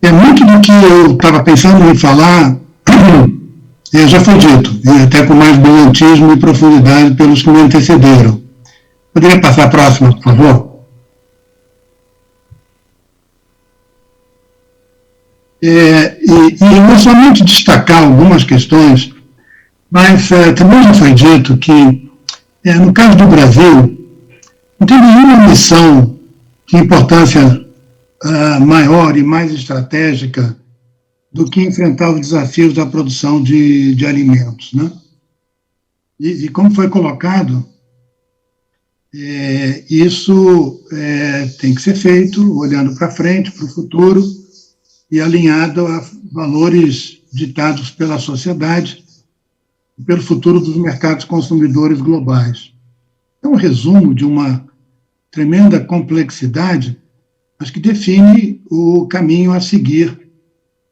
Muito do que eu estava pensando em falar já foi dito, e até com mais brilhantismo e profundidade pelos que me antecederam. Poderia passar a próxima, por favor? E não somente destacar algumas questões, mas também já foi dito que, no caso do Brasil, não tem nenhuma missão de importância maior e mais estratégica do que enfrentar os desafios da produção de alimentos. Né? E como foi colocado, isso tem que ser feito olhando para frente, para o futuro, e alinhado a valores ditados pela sociedade e pelo futuro dos mercados consumidores globais. É um resumo de uma tremenda complexidade, mas que define o caminho a seguir,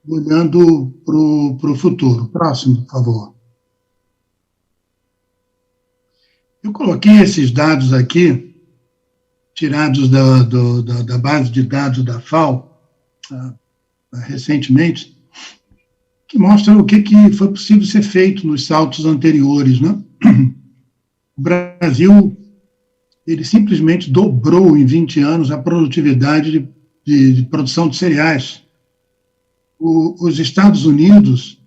olhando para o futuro. Próximo, por favor. Eu coloquei esses dados aqui, tirados da base de dados da FAO, recentemente, que mostram o que foi possível ser feito nos saltos anteriores. Né? O Brasil, ele simplesmente dobrou em 20 anos a produtividade de produção de cereais. Os Estados Unidos,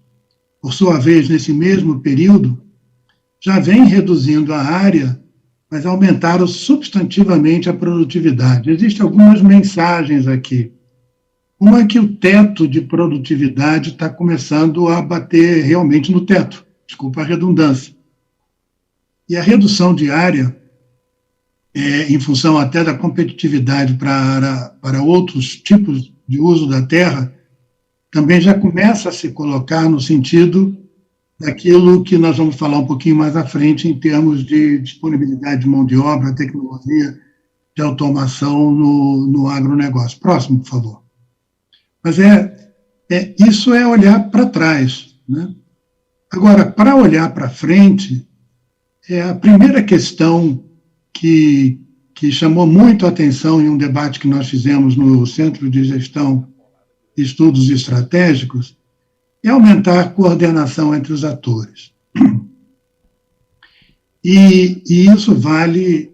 por sua vez, nesse mesmo período, já vem reduzindo a área, mas aumentaram substantivamente a produtividade. Existem algumas mensagens aqui. Uma é que o teto de produtividade está começando a bater realmente no teto, desculpa a redundância. E a redução de área, em função até da competitividade para outros tipos de uso da terra, também já começa a se colocar no sentido daquilo que nós vamos falar um pouquinho mais à frente em termos de disponibilidade de mão de obra, tecnologia, de automação no agronegócio. Próximo, por favor. Mas isso é olhar para trás. Né? Agora, para olhar para frente, a primeira questão que chamou muito a atenção em um debate que nós fizemos no Centro de Gestão e Estudos Estratégicos é aumentar a coordenação entre os atores. E isso vale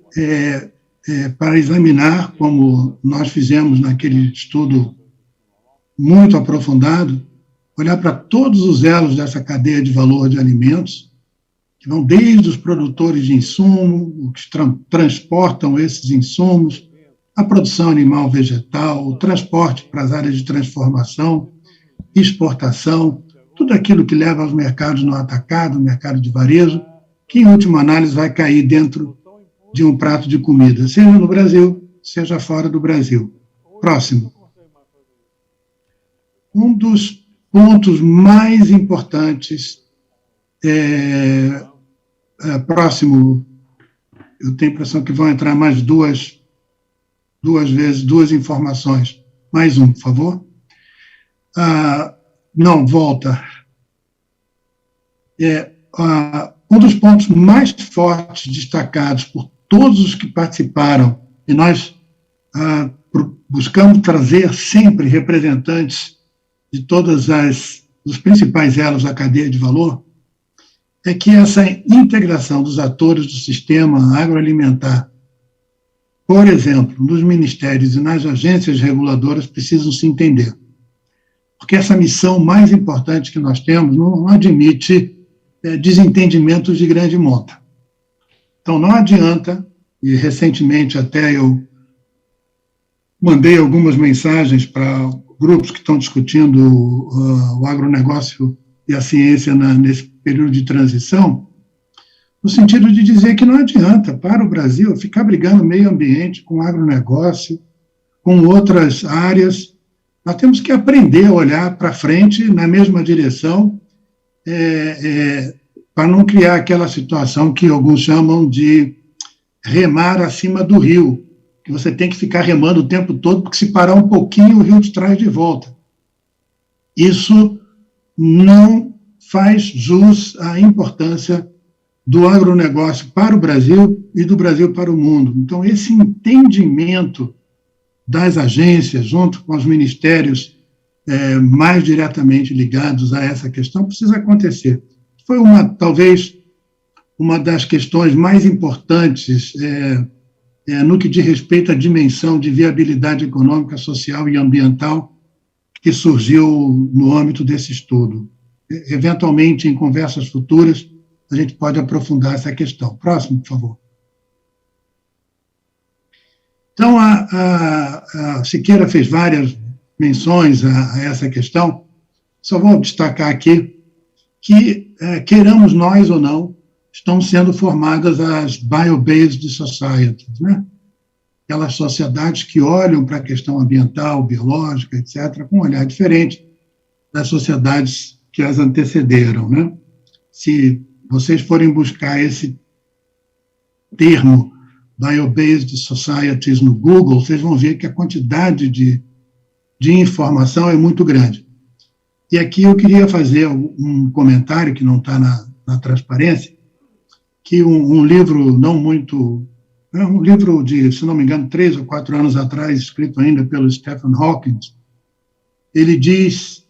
para examinar, como nós fizemos naquele estudo muito aprofundado, olhar para todos os elos dessa cadeia de valor de alimentos, que vão desde os produtores de insumo, os que transportam esses insumos, a produção animal vegetal, o transporte para as áreas de transformação, exportação, tudo aquilo que leva aos mercados no atacado, mercado de varejo, que em última análise vai cair dentro de um prato de comida, seja no Brasil, seja fora do Brasil. Próximo. Um dos pontos mais importantes, próximo, eu tenho a impressão que vão entrar mais duas informações. Mais um, por favor. Não, volta. Um dos pontos mais fortes destacados por todos os que participaram, e nós buscamos trazer sempre representantes de todos os principais elos da cadeia de valor, é que essa integração dos atores do sistema agroalimentar, por exemplo, nos ministérios e nas agências reguladoras, precisam se entender. Porque essa missão mais importante que nós temos não admite desentendimentos de grande monta. Então, não adianta, e recentemente até eu mandei algumas mensagens para grupos que estão discutindo o agronegócio e a ciência nesse período de transição, no sentido de dizer que não adianta para o Brasil ficar brigando meio ambiente com agronegócio, com outras áreas. Nós temos que aprender a olhar para frente na mesma direção, para não criar aquela situação que alguns chamam de remar acima do rio, que você tem que ficar remando o tempo todo, porque se parar um pouquinho, o rio te traz de volta. Isso não faz jus à importância do agronegócio para o Brasil e do Brasil para o mundo. Então, esse entendimento das agências, junto com os ministérios mais diretamente ligados a essa questão, precisa acontecer. Foi, talvez, uma das questões mais importantes no que diz respeito à dimensão de viabilidade econômica, social e ambiental que surgiu no âmbito desse estudo. Eventualmente, em conversas futuras, a gente pode aprofundar essa questão. Próximo, por favor. Então, a Siqueira fez várias menções a essa questão. Só vou destacar aqui que, queiramos nós ou não, estão sendo formadas as bio-based societies, né? Aquelas sociedades que olham para a questão ambiental, biológica, etc., com um olhar diferente das sociedades que as antecederam, né? Se vocês forem buscar esse termo bio-based societies no Google, vocês vão ver que a quantidade de informação é muito grande. E aqui eu queria fazer um comentário que não está na transparência, que um livro não muito... um livro de, se não me engano, 3 ou 4 anos atrás, escrito ainda pelo Stephen Hawking, ele diz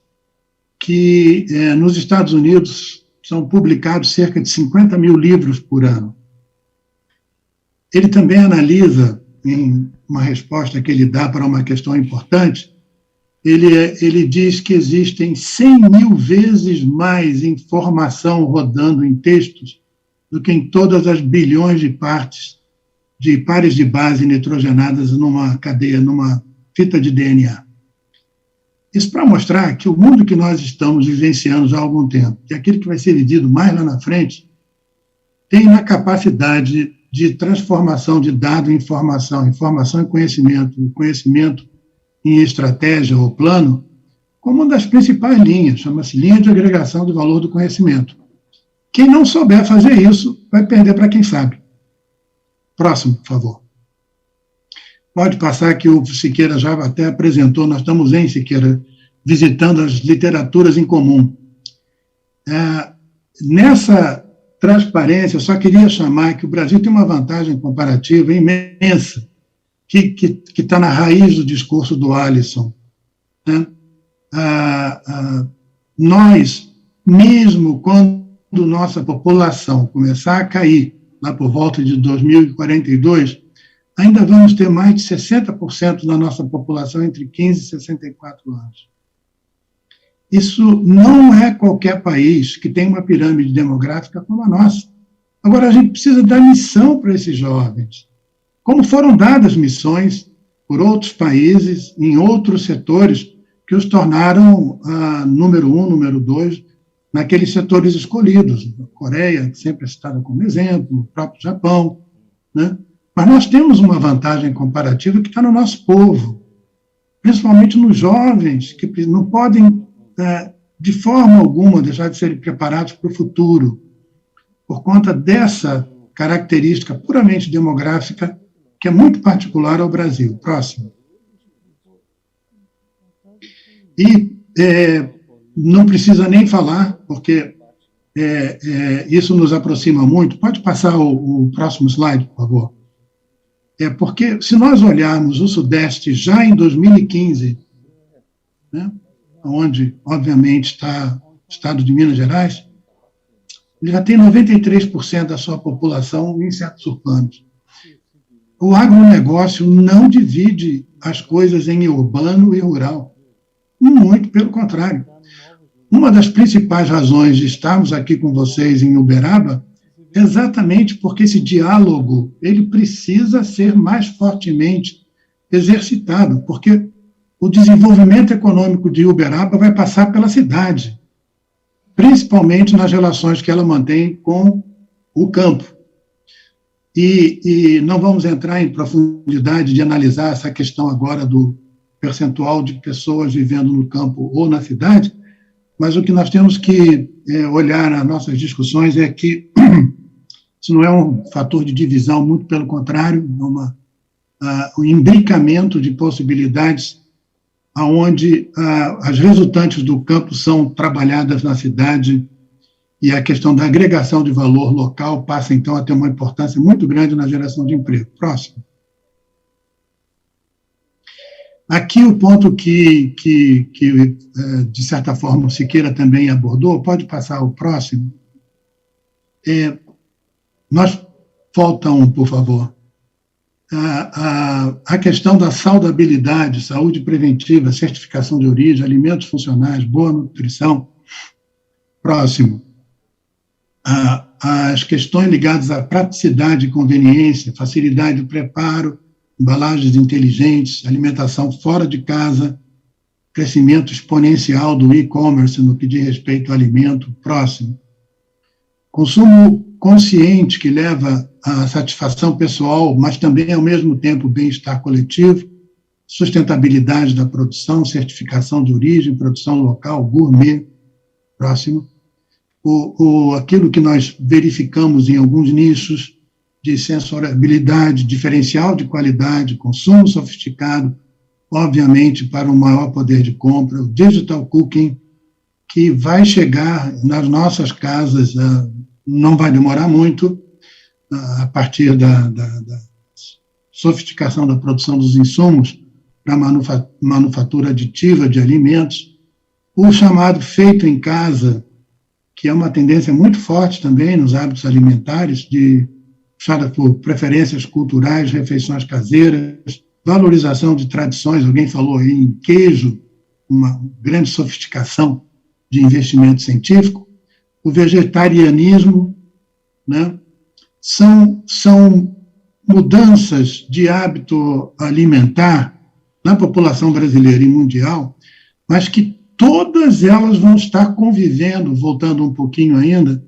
que nos Estados Unidos são publicados cerca de 50 mil livros por ano. Ele também analisa, em uma resposta que ele dá para uma questão importante, ele diz que existem 100 mil vezes mais informação rodando em textos do que em todas as bilhões de pares de base nitrogenadas numa cadeia, numa fita de DNA. Isso para mostrar que o mundo que nós estamos vivenciando já há algum tempo, e aquele que vai ser vivido mais lá na frente, tem na capacidade de transformação de dado em informação, informação em conhecimento, conhecimento em estratégia ou plano, como uma das principais linhas, chama-se linha de agregação do valor do conhecimento. Quem não souber fazer isso, vai perder para quem sabe. Próximo, por favor. Pode passar, que o Siqueira já até apresentou, nós estamos Siqueira, visitando as literaturas em comum. Nessa transparência, eu só queria chamar que o Brasil tem uma vantagem comparativa imensa, que está na raiz do discurso do Alisson, né? Nós, mesmo quando nossa população começar a cair, lá por volta de 2042, ainda vamos ter mais de 60% da nossa população entre 15 e 64 anos. Isso não é qualquer país que tem uma pirâmide demográfica como a nossa. Agora, a gente precisa dar missão para esses jovens, como foram dadas missões por outros países, em outros setores, que os tornaram número 1, número 2, naqueles setores escolhidos. A Coreia, sempre é citada como exemplo, o próprio Japão, né? Mas nós temos uma vantagem comparativa que está no nosso povo, principalmente nos jovens, que não podem, de forma alguma, deixar de serem preparados para o futuro, por conta dessa característica puramente demográfica, que é muito particular ao Brasil. Próximo. E não precisa nem falar, porque isso nos aproxima muito. Pode passar o próximo slide, por favor. Porque, se nós olharmos o Sudeste já em 2015, né, onde, obviamente, está o estado de Minas Gerais, ele já tem 93% da sua população em centros urbanos. O agronegócio não divide as coisas em urbano e rural. Muito pelo contrário. Uma das principais razões de estarmos aqui com vocês em Uberaba é exatamente porque esse diálogo ele precisa ser mais fortemente exercitado, porque o desenvolvimento econômico de Uberaba vai passar pela cidade, principalmente nas relações que ela mantém com o campo. E não vamos entrar em profundidade de analisar essa questão agora do percentual de pessoas vivendo no campo ou na cidade, mas o que nós temos que olhar nas nossas discussões é que isso não é um fator de divisão, muito pelo contrário, é um imbricamento de possibilidades onde as resultantes do campo são trabalhadas na cidade e a questão da agregação de valor local passa, então, a ter uma importância muito grande na geração de emprego. Próximo. Aqui o ponto que de certa forma, o Siqueira também abordou, pode passar o próximo. Volta um, por favor. A questão da saudabilidade, saúde preventiva, certificação de origem, alimentos funcionais, boa nutrição. Próximo. As questões ligadas à praticidade e conveniência, facilidade de preparo, embalagens inteligentes, alimentação fora de casa, crescimento exponencial do e-commerce no que diz respeito ao alimento. Próximo. Consumo consciente que leva à satisfação pessoal, mas também, ao mesmo tempo, bem-estar coletivo, sustentabilidade da produção, certificação de origem, produção local, gourmet. Próximo. Aquilo que nós verificamos em alguns nichos de sensorialidade, diferencial de qualidade, consumo sofisticado, obviamente, para um maior poder de compra, o digital cooking, que vai chegar nas nossas casas, não vai demorar muito, a partir da sofisticação da produção dos insumos para a manufatura aditiva de alimentos, o chamado feito em casa, que é uma tendência muito forte também nos hábitos alimentares, puxada por preferências culturais, refeições caseiras, valorização de tradições, alguém falou aí em queijo, uma grande sofisticação de investimento científico, o vegetarianismo, né? São mudanças de hábito alimentar na população brasileira e mundial, mas que todas elas vão estar convivendo, voltando um pouquinho ainda,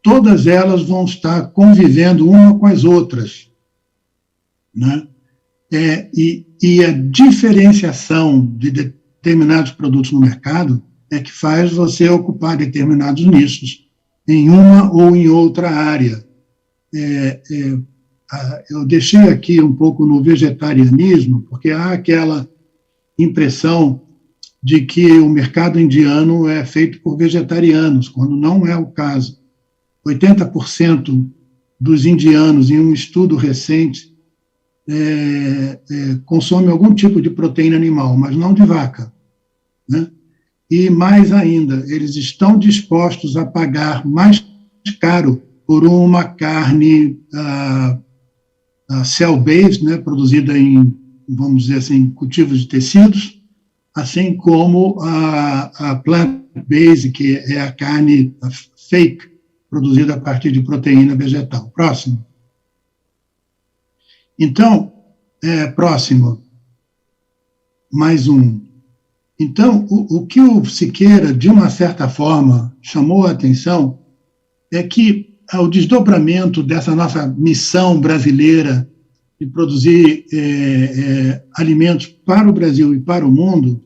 todas elas vão estar convivendo uma com as outras, né? E a diferenciação de determinados produtos no mercado é que faz você ocupar determinados nichos em uma ou em outra área. Eu deixei aqui um pouco no vegetarianismo, porque há aquela impressão de que o mercado indiano é feito por vegetarianos, quando não é o caso. 80% dos indianos, em um estudo recente, consomem algum tipo de proteína animal, mas não de vaca, né? E mais ainda, eles estão dispostos a pagar mais caro por uma carne cell-based, né, produzida em, vamos dizer assim, cultivos de tecidos, assim como a plant-based, que é a carne fake, produzida a partir de proteína vegetal. Próximo. Então, próximo. Mais um. Então, o que o Siqueira, de uma certa forma, chamou a atenção é que o desdobramento dessa nossa missão brasileira de produzir alimentos para o Brasil e para o mundo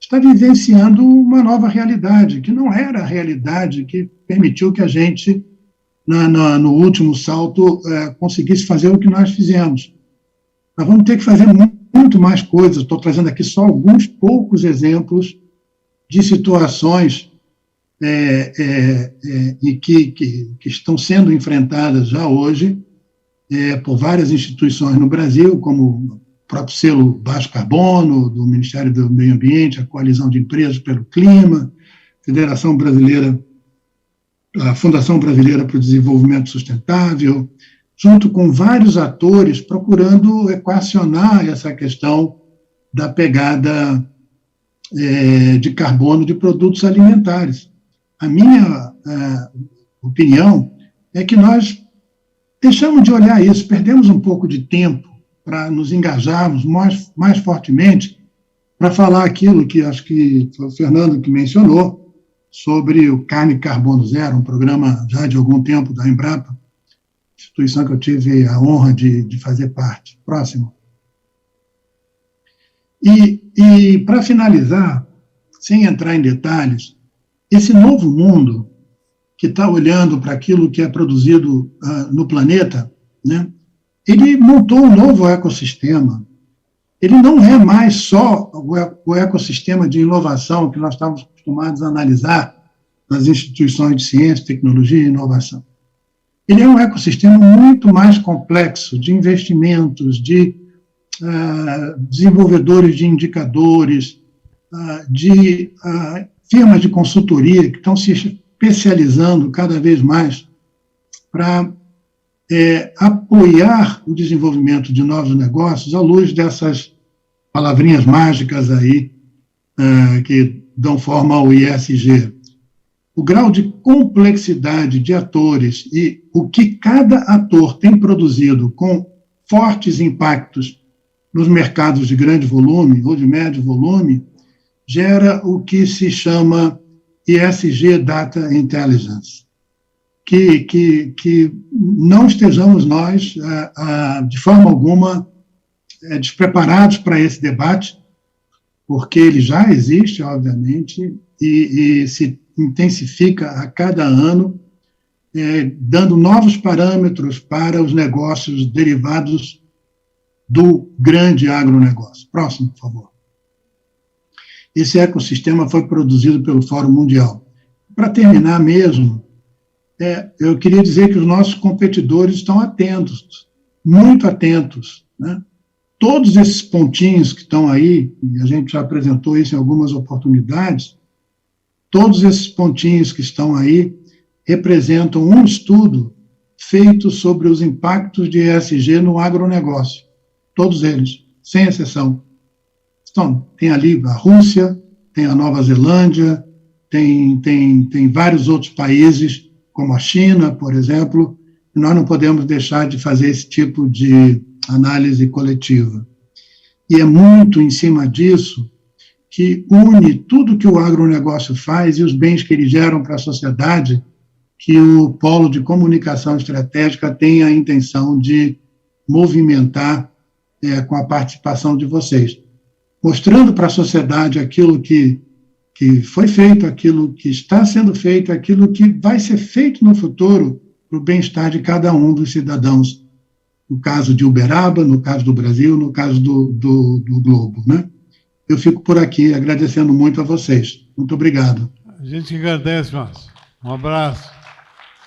está vivenciando uma nova realidade, que não era a realidade que permitiu que a gente, no último salto, conseguisse fazer o que nós fizemos. Nós vamos ter que fazer muito mais coisas. Estou trazendo aqui só alguns poucos exemplos de situações e que estão sendo enfrentadas já hoje por várias instituições no Brasil, como o próprio selo Baixo Carbono, do Ministério do Meio Ambiente, a Coalizão de Empresas pelo Clima, a Fundação Brasileira para o Desenvolvimento Sustentável, junto com vários atores procurando equacionar essa questão da pegada de carbono de produtos alimentares. A minha opinião é que nós deixamos de olhar isso, perdemos um pouco de tempo para nos engajarmos mais fortemente para falar aquilo que acho que foi o Fernando que mencionou, sobre o Carne Carbono Zero, um programa já de algum tempo da Embrapa, instituição que eu tive a honra de fazer parte. Próximo. E para finalizar, sem entrar em detalhes, esse novo mundo que está olhando para aquilo que é produzido no planeta, né, ele montou um novo ecossistema. Ele não é mais só o ecossistema de inovação que nós estávamos acostumados a analisar nas instituições de ciência, tecnologia e inovação. Ele é um ecossistema muito mais complexo de investimentos, de desenvolvedores de indicadores, de firmas de consultoria que estão se especializando cada vez mais para apoiar o desenvolvimento de novos negócios à luz dessas palavrinhas mágicas aí que dão forma ao ISG. O grau de complexidade de atores e o que cada ator tem produzido com fortes impactos nos mercados de grande volume ou de médio volume, gera o que se chama ESG Data Intelligence. Que não estejamos nós, de forma alguma, despreparados para esse debate, porque ele já existe, obviamente, e se intensifica a cada ano, dando novos parâmetros para os negócios derivados do grande agronegócio. Próximo, por favor. Esse ecossistema foi produzido pelo Fórum Mundial. Para terminar mesmo, eu queria dizer que os nossos competidores estão atentos, muito atentos, né? Todos esses pontinhos que estão aí, e a gente já apresentou isso em algumas oportunidades, todos esses pontinhos que estão aí representam um estudo feito sobre os impactos de ESG no agronegócio. Todos eles, sem exceção. Então, tem ali a Rússia, tem a Nova Zelândia, tem vários outros países, como a China, por exemplo, e nós não podemos deixar de fazer esse tipo de análise coletiva. E é muito em cima disso que une tudo que o agronegócio faz e os bens que ele geram para a sociedade, que o Polo de Comunicação Estratégica tem a intenção de movimentar com a participação de vocês, mostrando para a sociedade aquilo que foi feito, aquilo que está sendo feito, aquilo que vai ser feito no futuro para o bem-estar de cada um dos cidadãos, no caso de Uberaba, no caso do Brasil, no caso do globo, né? Eu fico por aqui agradecendo muito a vocês. Muito obrigado. A gente agradece, Márcio. Um abraço.